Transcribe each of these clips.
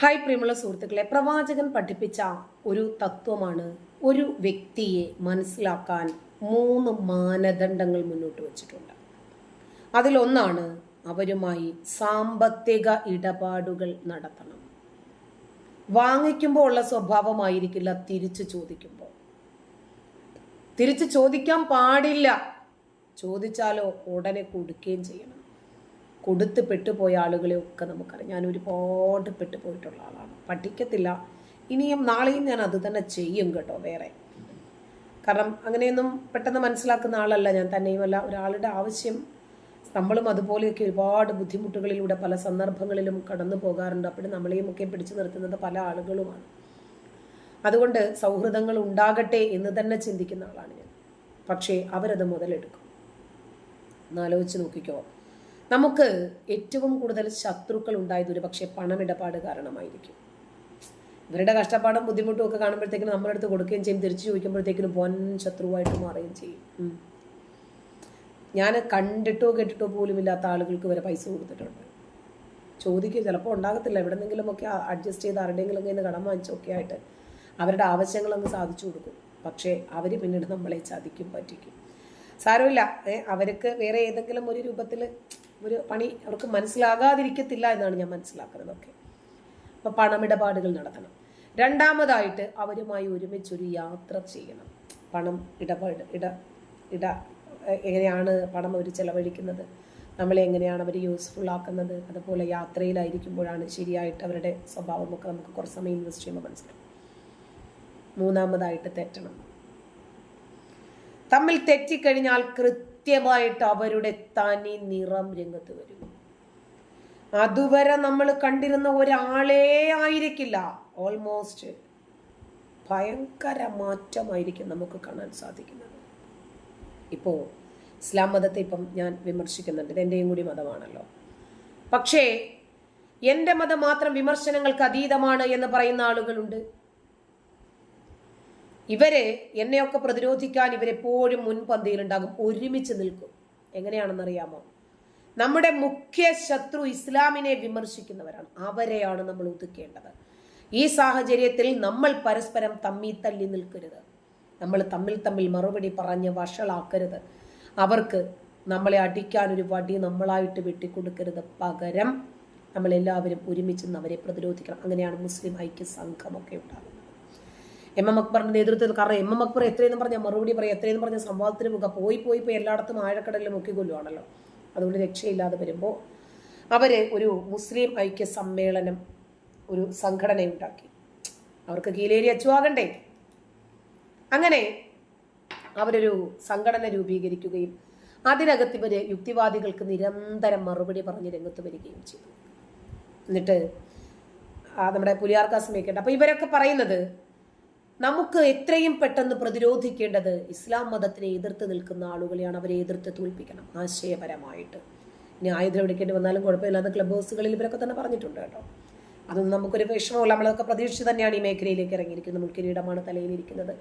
Hi പ്രിയമുള്ള സുഹൃത്തുക്കളെ, പ്രവാചകൻ പഠിപ്പിച്ച ഒരു തത്വമാണ് ഒരു വ്യക്തിയെ മനസ്സിലാക്കാൻ 3 മാനദണ്ഡങ്ങൾ മുന്നോട്ട് വച്ചിട്ടുണ്ട്. അതിലൊന്നാണ് അവരുമായി സാമ്പത്തിക ഇടപാടുകൾ നടത്തണം. വാങ്ങിക്കുമ്പോൾ ഉള്ള സ്വഭാവമായിരിക്കില്ല തിരിച്ചു ചോദിക്കുമ്പോൾ. തിരിച്ചു ചോദിക്കാൻ പാടില്ല, ചോദിച്ചാലോ ഉടനെ കൊടുക്കുകയും ചെയ്യണം. കൊടുത്ത് പെട്ടുപോയ ആളുകളെയൊക്കെ നമുക്കറിയാം. ഞാൻ ഒരുപാട് പെട്ടുപോയിട്ടുള്ള ആളാണ്. പഠിക്കത്തില്ല, ഇനിയും നാളെയും ഞാൻ അത് തന്നെ ചെയ്യും കേട്ടോ. വേറെ കാരണം അങ്ങനെയൊന്നും പെട്ടെന്ന് മനസ്സിലാക്കുന്ന ആളല്ല ഞാൻ. തന്നെയുമല്ല, ഒരാളുടെ ആവശ്യം നമ്മളും അതുപോലെയൊക്കെ ഒരുപാട് ബുദ്ധിമുട്ടുകളിലൂടെ പല സന്ദർഭങ്ങളിലും കടന്നു പോകാറുണ്ട്. അപ്പോൾ നമ്മളെയും ഒക്കെ പിടിച്ചു നിർത്തുന്നത് പല ആളുകളുമാണ്. അതുകൊണ്ട് സൗഹൃദങ്ങൾ ഉണ്ടാകട്ടെ എന്ന് തന്നെ ചിന്തിക്കുന്ന ആളാണ് ഞാൻ. പക്ഷേ അവരത് മുതലെടുക്കും. എന്നാലോചിച്ച് നോക്കിക്കോ, നമുക്ക് ഏറ്റവും കൂടുതൽ ശത്രുക്കൾ ഉണ്ടായത് ഒരു പക്ഷേ പണമിടപാട് കാരണമായിരിക്കും. ഇവരുടെ കഷ്ടപ്പാടും ബുദ്ധിമുട്ടും ഒക്കെ കാണുമ്പോഴത്തേക്കിനും നമ്മുടെ അടുത്ത് കൊടുക്കുകയും ചെയ്യും. തിരിച്ചു ചോദിക്കുമ്പോഴത്തേക്കിനും വൻ ശത്രുവായിട്ട് മാറുകയും ചെയ്യും. ഞാൻ കണ്ടിട്ടോ കേട്ടിട്ടോ പോലും ഇല്ലാത്ത ആളുകൾക്ക് വരെ പൈസ കൊടുത്തിട്ടുണ്ട്. ചോദിക്കുക ചിലപ്പോൾ ഉണ്ടാകത്തില്ല, എവിടെന്നെങ്കിലുമൊക്കെ അഡ്ജസ്റ്റ് ചെയ്ത് ആരുടെയെങ്കിലും കയ്യിൽ നിന്ന് കടം വാങ്ങിച്ചൊക്കെ ആയിട്ട് അവരുടെ ആവശ്യങ്ങളൊന്ന് സാധിച്ചു കൊടുക്കും. പക്ഷേ അവർ പിന്നീട് നമ്മളെ ചതിക്കും, പറ്റിക്കും. സാരമില്ല, അവർക്ക് വേറെ ഏതെങ്കിലും ഒരു രൂപത്തിൽ ഒരു പണി അവർക്ക് മനസ്സിലാകാതിരിക്കത്തില്ല എന്നാണ് ഞാൻ മനസ്സിലാക്കുന്നതൊക്കെ. അപ്പോൾ പണമിടപാടുകൾ നടത്തണം. രണ്ടാമതായിട്ട് അവരുമായി ഒരുമിച്ചൊരു യാത്ര ചെയ്യണം. പണം എങ്ങനെയാണ് പണം അവർ ചെലവഴിക്കുന്നത്, നമ്മളെ എങ്ങനെയാണ് അവർ യൂസ്ഫുൾ ആക്കുന്നത്, അതുപോലെ യാത്രയിലായിരിക്കുമ്പോഴാണ് ശരിയായിട്ട് അവരുടെ സ്വഭാവമൊക്കെ നമുക്ക് കുറച്ച് സമയം ഇൻവെസ്റ്റ് ചെയ്യുമ്പോൾ മനസ്സിലാവും. മൂന്നാമതായിട്ട് തെറ്റണം. തമ്മിൽ തെറ്റിക്കഴിഞ്ഞാൽ കൃത്യമായിട്ട് അവരുടെ തനി നിറം രംഗത്ത് വരും. അതുവരെ നമ്മൾ കണ്ടിരുന്ന ഒരാളേ ആയിരിക്കില്ല, ഓൾമോസ്റ്റ് ഭയങ്കര മാറ്റമായിരിക്കും നമുക്ക് കാണാൻ സാധിക്കുന്നത്. ഇപ്പോൾ ഇസ്ലാം മതത്തെ ഇപ്പം ഞാൻ വിമർശിക്കുന്നുണ്ട്, ഇത് എൻ്റെയും കൂടി മതമാണല്ലോ. പക്ഷേ എൻ്റെ മതം മാത്രം വിമർശനങ്ങൾക്ക് അതീതമാണ് എന്ന് പറയുന്ന ആളുകളുണ്ട്. ഇവര് എന്നെയൊക്കെ പ്രതിരോധിക്കാൻ ഇവരെപ്പോഴും മുൻപന്തിയിലുണ്ടാകും, ഒരുമിച്ച് നിൽക്കും. എങ്ങനെയാണെന്നറിയാമോ? നമ്മുടെ മുഖ്യ ശത്രു ഇസ്ലാമിനെ വിമർശിക്കുന്നവരാണ്. അവരെയാണ് നമ്മൾ ഒതുക്കേണ്ടത്. ഈ സാഹചര്യത്തിൽ നമ്മൾ പരസ്പരം തല്ലി നിൽക്കരുത്. നമ്മൾ തമ്മിൽ മറുപടി പറഞ്ഞ് വഷളാക്കരുത്. അവർക്ക് നമ്മളെ അടിക്കാൻ ഒരു വടി നമ്മളായിട്ട് വെട്ടിക്കൊടുക്കരുത്. പകരം നമ്മളെല്ലാവരും ഒരുമിച്ച് അവരെ പ്രതിരോധിക്കണം. അങ്ങനെയാണ് മുസ്ലിം ഐക്യ സംഘമൊക്കെ ഉണ്ടാകുന്നത്. എം എം അക്ബറിന്റെ നേതൃത്വത്തിൽ. കാരണം എം എം അക്ബർ എത്രയെന്ന് പറഞ്ഞാൽ മറുപടി പറയും, എത്രയെന്ന് പറഞ്ഞാൽ സംവാദത്തിന് മുഖം പോയി എല്ലായിടത്തും ആഴക്കടലിൽ മുക്കിക്കൊല്ലുവാണല്ലോ. അതുകൊണ്ട് രക്ഷയില്ലാതെ വരുമ്പോൾ അവര് ഒരു മുസ്ലിം ഐക്യ സമ്മേളനം, ഒരു സംഘടന ഉണ്ടാക്കി. അവർക്ക് കീലേരി അച്ചുവാകണ്ടേ? അങ്ങനെ അവരൊരു സംഘടന രൂപീകരിക്കുകയും അതിനകത്ത് ഇവര് യുക്തിവാദികൾക്ക് നിരന്തരം മറുപടി പറഞ്ഞ് രംഗത്ത് വരികയും ചെയ്തു. എന്നിട്ട് നമ്മുടെ പുലിയാർ കാസിമൊക്കെ ഉണ്ട്. അപ്പൊ ഇവരൊക്കെ പറയുന്നത് നമുക്ക് എത്രയും പെട്ടെന്ന് പ്രതിരോധിക്കേണ്ടത് ഇസ്ലാം മതത്തിനെ എതിർത്ത് നിൽക്കുന്ന ആളുകളെയാണ്. അവരെ എതിർത്ത് തോൽപ്പിക്കണം ആശയപരമായിട്ട്. ഇനി ആയുധം എടുക്കേണ്ടി വന്നാലും കുഴപ്പമില്ലാത്ത ക്ലബ് ഹൗസുകളിൽ ഇവരൊക്കെ തന്നെ പറഞ്ഞിട്ടുണ്ട് കേട്ടോ. അതൊന്നും നമുക്കൊരു വിഷമമല്ല. നമ്മളൊക്കെ പ്രതീക്ഷിച്ച് തന്നെയാണ് ഈ മേഖലയിലേക്ക് ഇറങ്ങിയിരിക്കുന്നത്. മുൾക്കിരീടമാണ് തലയിലിരിക്കുന്നത്.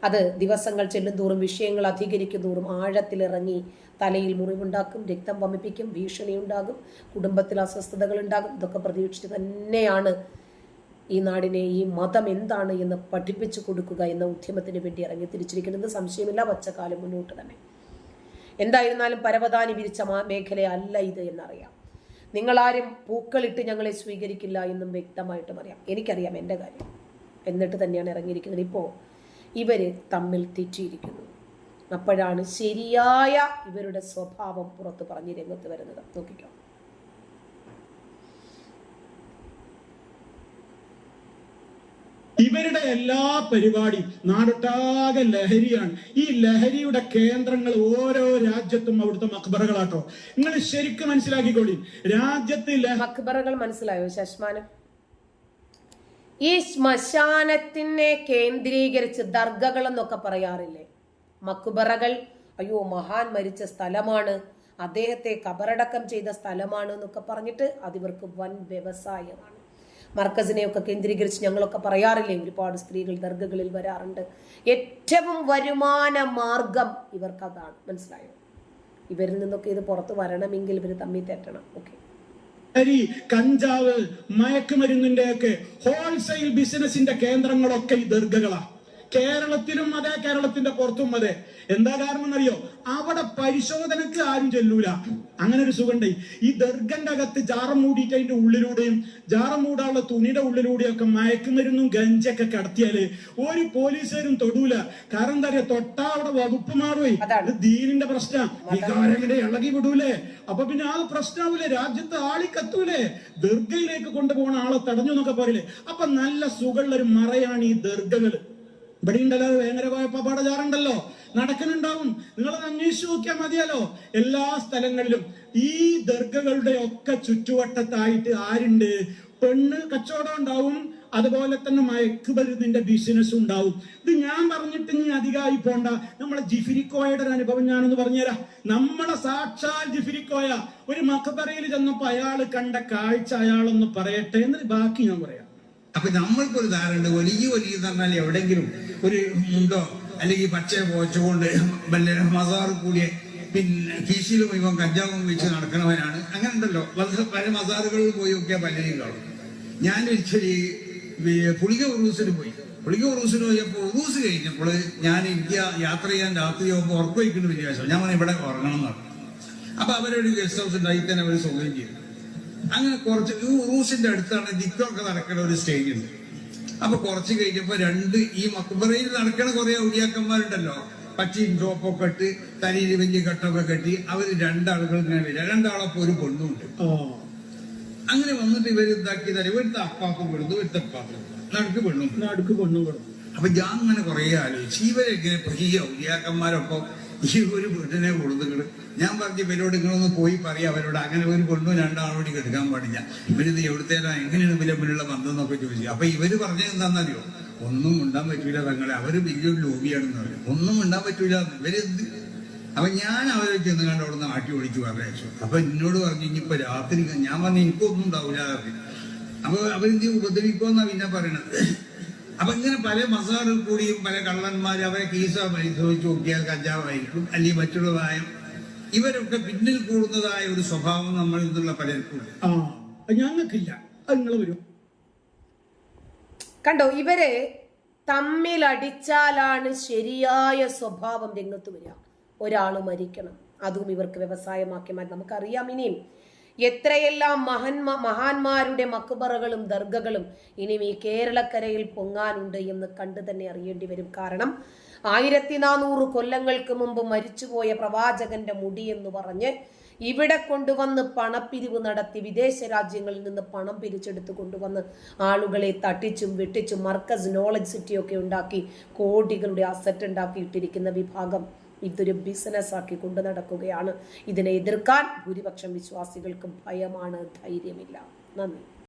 അത് ദിവസങ്ങൾ ചെല്ലുന്തോറും വിഷയങ്ങൾ അധികരിക്കുന്തോറും ആഴത്തിലിറങ്ങി തലയിൽ മുറിവുണ്ടാക്കും, രക്തം വമിപ്പിക്കും, ഭീഷണി ഉണ്ടാകും, കുടുംബത്തിൽ അസ്വസ്ഥതകൾ ഉണ്ടാകും. ഇതൊക്കെ പ്രതീക്ഷിച്ച് തന്നെയാണ് ഈ നാടിനെ ഈ മതം എന്താണ് എന്ന് പഠിപ്പിച്ചു കൊടുക്കുക എന്ന ഉദ്യമത്തിന് വേണ്ടി ഇറങ്ങി തിരിച്ചിരിക്കുന്നത്. സംശയമില്ല, വച്ചക്കാലം മുന്നോട്ട് തന്നെ. എന്തായിരുന്നാലും പരവതാനി വിരിച്ച മേഖലയല്ല ഇത് എന്നറിയാം. നിങ്ങളാരും പൂക്കളിട്ട് ഞങ്ങളെ സ്വീകരിക്കില്ല എന്നും വ്യക്തമായിട്ടും അറിയാം. എനിക്കറിയാം എൻ്റെ കാര്യം. എന്നിട്ട് തന്നെയാണ് ഇറങ്ങിയിരിക്കുന്നത്. ഇപ്പോൾ ഇവര് തമ്മിൽ തെറ്റിയിരിക്കുന്നു. അപ്പോഴാണ് ശരിയായ ഇവരുടെ സ്വഭാവം പുറത്ത് പറഞ്ഞ് രംഗത്ത് വരുന്നത്. നോക്കിക്കോ. ഇവരുടെ എല്ലാ പരിപാടിയും നാടൊട്ടാകെ ലഹരിയാണ്. ഈ ലഹരിയുടെ കേന്ദ്രങ്ങൾ ഓരോ രാജ്യത്തും അവിടുത്തെ മക്ബറകളാട്ടോ. നിങ്ങൾ ശരിക്കും മനസ്സിലാക്കിക്കോളി. രാജ്യത്ത് മക്ബറകൾ മനസ്സിലായോ? ശശ്മാനം. ഈ ശ്മശാനത്തിനെ കേന്ദ്രീകരിച്ച് ദർഗകൾ എന്നൊക്കെ പറയാറില്ലേ? മക്ബറകൾ, അയ്യോ മഹാൻ മരിച്ച സ്ഥലമാണ്, അദ്ദേഹത്തെ കബറടക്കം ചെയ്ത സ്ഥലമാണ് എന്നൊക്കെ പറഞ്ഞിട്ട് അതിവർക്ക് വൻ വ്യവസായമാണ്. മർക്കസിനെയൊക്കെ കേന്ദ്രീകരിച്ച് ഞങ്ങളൊക്കെ പറയാറില്ലേ, ഒരുപാട് സ്ത്രീകൾ ദർഗകളിൽ വരാറുണ്ട്. ഏറ്റവും വരുമാന മാർഗം ഇവർക്കതാണ്. മനസ്സിലായോ? ഇവരിൽ നിന്നൊക്കെ ഇത് പുറത്ത് വരണമെങ്കിൽ ഇവർ തമ്മിൽ തെറ്റണം. ഓക്കെ, ലഹരി, കഞ്ചാവ്, മയക്കുമരുന്നിന്റെ ഒക്കെ ഹോൾസെയിൽ ബിസിനസിന്റെ കേന്ദ്രങ്ങളൊക്കെ ഈ ദർഗകളാ. കേരളത്തിലും അതെ, കേരളത്തിന്റെ പുറത്തും അതെ. എന്താ കാരണം എന്നറിയോ? അവിടെ പരിശോധനക്ക് ആരും ചെല്ലൂല. അങ്ങനെ ഒരു സുഖണ്ടേ. ഈ ദർഗന്റെ അകത്ത് ജാറം മൂടിയിട്ട് അതിന്റെ ഉള്ളിലൂടെയും ജാറം മൂടാനുള്ള തുണിയുടെ ഉള്ളിലൂടെയും ഒക്കെ മയക്കുമരുന്നും ഗഞ്ചൊക്കെ കടത്തിയാല് ഒരു പോലീസുകാരും തൊടൂല. കാരണം എന്താ പറയാ, തൊട്ടാ അവിടെ വകുപ്പ് മാറുവേ. അത് ദീനിന്റെ പ്രശ്നം, വികാരങ്ങളുടെ ഇളകി വിടൂലേ. അപ്പൊ പിന്നെ ആ പ്രശ്നമാവൂലേ, രാജ്യത്ത് ആളിക്കത്തൂലേ. ദർഗയിലേക്ക് കൊണ്ടുപോകണ ആളെ തടഞ്ഞു എന്നൊക്കെ പറയില്ലേ. അപ്പൊ നല്ല സുഖമുള്ള ഒരു മറയാണ് ഈ ദർഗകള്. ഇവിടെ ഉണ്ടല്ലോ, ഭയങ്കര പപ്പാടചാറുണ്ടല്ലോ, നടക്കുന്നുണ്ടാവും. നിങ്ങളത് അന്വേഷിച്ചു നോക്കിയാൽ മതിയല്ലോ. എല്ലാ സ്ഥലങ്ങളിലും ഈ ദർഗകളുടെ ഒക്കെ ചുറ്റുവട്ടത്തായിട്ട് ആരുണ്ട്? പെണ്ണ് കച്ചവടം ഉണ്ടാവും, അതുപോലെ തന്നെ മയക്കുമരുന്നിന്റെ ബിസിനസ് ഉണ്ടാവും. ഇത് ഞാൻ പറഞ്ഞിട്ട് ഇനി അധികമായി പോണ്ട. നമ്മളെ ജിഫിരിക്കോയുടെ ഒരു അനുഭവം ഞാനൊന്ന് പറഞ്ഞുതരാം. നമ്മളെ സാക്ഷാൽ ജിഫിരിക്കോയ ഒരു മഖബറയിൽ ചെന്നപ്പോ അയാൾ കണ്ട കാഴ്ച അയാളൊന്ന് പറയട്ടെ, എന്നിട്ട് ബാക്കി ഞാൻ പറയാം. അപ്പൊ നമ്മൾക്കൊരു ധാരണ, വലിയ എന്ന് പറഞ്ഞാൽ എവിടെയെങ്കിലും ഒരു മുണ്ടോ അല്ലെങ്കിൽ പച്ച പോച്ചുകൊണ്ട് വല്ല മസാറ് കൂടിയ പിന്നെ കീശിയിൽ മുഴുവൻ കഞ്ചാവും വെച്ച് നടക്കണവനാണ്. അങ്ങനെ ഉണ്ടല്ലോ, പല മസാറുകളിൽ പോയി നോക്കിയാൽ പലരും കാണും. ഞാൻ ഒരിക്കലും പുളിക ഉറൂസിന് പോയി. പുളിക ഉറൂസിന് പോയപ്പോൾ ഉറൂസ് കഴിഞ്ഞപ്പോൾ എനിക്ക് യാത്ര ചെയ്യാൻ രാത്രി ആകുമ്പോൾ ഉറക്കം വയ്ക്കുന്ന വിചാരിച്ചു. ഞാൻ ഇവിടെ ഉറങ്ങണം എന്നാണ്. അപ്പൊ അവരൊരു ഗസ്റ്റ് ഹൗസ് ഉണ്ടായി തന്നെ അവർ സൗകര്യം ചെയ്തു. അങ്ങനെ കുറച്ച് ഉറൂസിന്റെ അടുത്താണ് ദിക്കൊക്കെ നടക്കുന്ന ഒരു സ്റ്റേജ് ഉണ്ട്. അപ്പൊ കുറച്ച് കഴിഞ്ഞപ്പോ ഈ മക്ബറയിൽ നടക്കണ കുറെ ഔലിയാക്കന്മാരുണ്ടല്ലോ, പച്ചയും ചോപ്പൊക്കെ ഇട്ട് തലയിൽ വലിയ കെട്ടൊക്കെ കെട്ടി അവര് രണ്ടാളുകൾ ഇങ്ങനെ വരിക. രണ്ടാളപ്പോ ഒരു പെണ്ണുണ്ട്. അങ്ങനെ വന്നിട്ട് ഇവര് എന്താക്കി തരും, ഇവിടുത്തെ അപ്പാക്കും കൊടുത്തു, ഇവിടുത്തെ അപ്പാക്കും നടുക്ക് പെണ്ണും കൊടുത്തു. അപ്പൊ ഞാൻ അങ്ങനെ കുറെ ആലോചിച്ചു, ഇവരെങ്ങനെ ഈ ഔലിയാക്കന്മാരൊപ്പം ഈ ഒരു വീട്ടിനെ കൊടുത്തുകള്. ഞാൻ പറഞ്ഞു ഇവരോട് നിങ്ങളൊന്ന് പോയി പറയാം അവരോട്, അങ്ങനെ ഒരു പെണ്ണും രണ്ടാളോടി എടുക്കാൻ പാടില്ല, ഇവരിത് എവിടുത്തേരാ എങ്ങനെയാണ് ഇവരുടെ ബന്ധം എന്നൊക്കെ ചോദിച്ചു. അപ്പൊ ഇവര് പറഞ്ഞത് എന്താണെന്നറിയോ? ഒന്നും ഉണ്ടാൻ പറ്റൂല തങ്ങളെ, അവര് വലിയൊരു ലോബിയാണെന്ന് പറയും, ഒന്നും ഉണ്ടാൻ പറ്റൂല ഇവരെന്ത്. അപ്പൊ ഞാൻ അവരെ ചെന്ന് കണ്ട് അവിടെ നിന്ന് ആട്ടി ഓടിച്ചു പറഞ്ഞു. അപ്പൊ എന്നോട് പറഞ്ഞു ഇനിയിപ്പോ രാത്രി, ഞാൻ പറഞ്ഞു എനിക്കൊന്നും ഉണ്ടാവില്ല. അപ്പൊ അവരെന്ത് ഉപദ്രവിക്കുമെന്നാ പിന്നെ പറയണത്. അപ്പൊ ഇങ്ങനെ പല മസാറിൽ കൂടിയും പല കള്ളന്മാർ അവരെ കീസ പരിശോധിച്ച് നോക്കിയാൽ കഞ്ചാവായിരിക്കും, അല്ലെങ്കിൽ മറ്റുള്ളതായ ഇവരൊക്കെ പിന്നിൽ കൂടുന്നതായ ഒരു സ്വഭാവം നമ്മളിൽ നിന്നുള്ള പലർക്കും ഞങ്ങൾക്കില്ല. നിങ്ങൾ വരും കണ്ടോ, ഇവര് തമ്മിലടിച്ചാലാണ് ശരിയായ സ്വഭാവം രംഗത്ത് വരിക. ഒരാള് മരിക്കണം, അതും ഇവർക്ക് വ്യവസായമാക്കി മാറ്റി. നമുക്കറിയാം ഇനിയും എത്രയെല്ലാം മഹാന്മാരുടെ മക്ബറകളും ദർഗകളും ഇനിയും ഈ കേരളക്കരയിൽ പൊങ്ങാനുണ്ട് എന്ന് കണ്ടു തന്നെ അറിയേണ്ടി വരും. കാരണം 1400 കൊല്ലങ്ങൾക്ക് മുമ്പ് മരിച്ചുപോയ പ്രവാചകന്റെ മുടി എന്ന് പറഞ്ഞ് ഇവിടെ കൊണ്ടുവന്ന് പണപ്പിരിവ് നടത്തി വിദേശ രാജ്യങ്ങളിൽ നിന്ന് പണം പിരിച്ചെടുത്ത് കൊണ്ടുവന്ന് ആളുകളെ തട്ടിച്ചും വെട്ടിച്ചും മർക്കസ് നോളജ് സിറ്റിയൊക്കെ ഉണ്ടാക്കി കോടികളുടെ അസറ്റ് ഉണ്ടാക്കിയിട്ടിരിക്കുന്ന വിഭാഗം ഇതൊരു ബിസിനസ് ആക്കി കൊണ്ടു നടക്കുകയാണ്. ഇതിനെ എതിർക്കാൻ ഭൂരിപക്ഷം വിശ്വാസികൾക്കും ഭയമാണ്, ധൈര്യമില്ല. നന്ദി.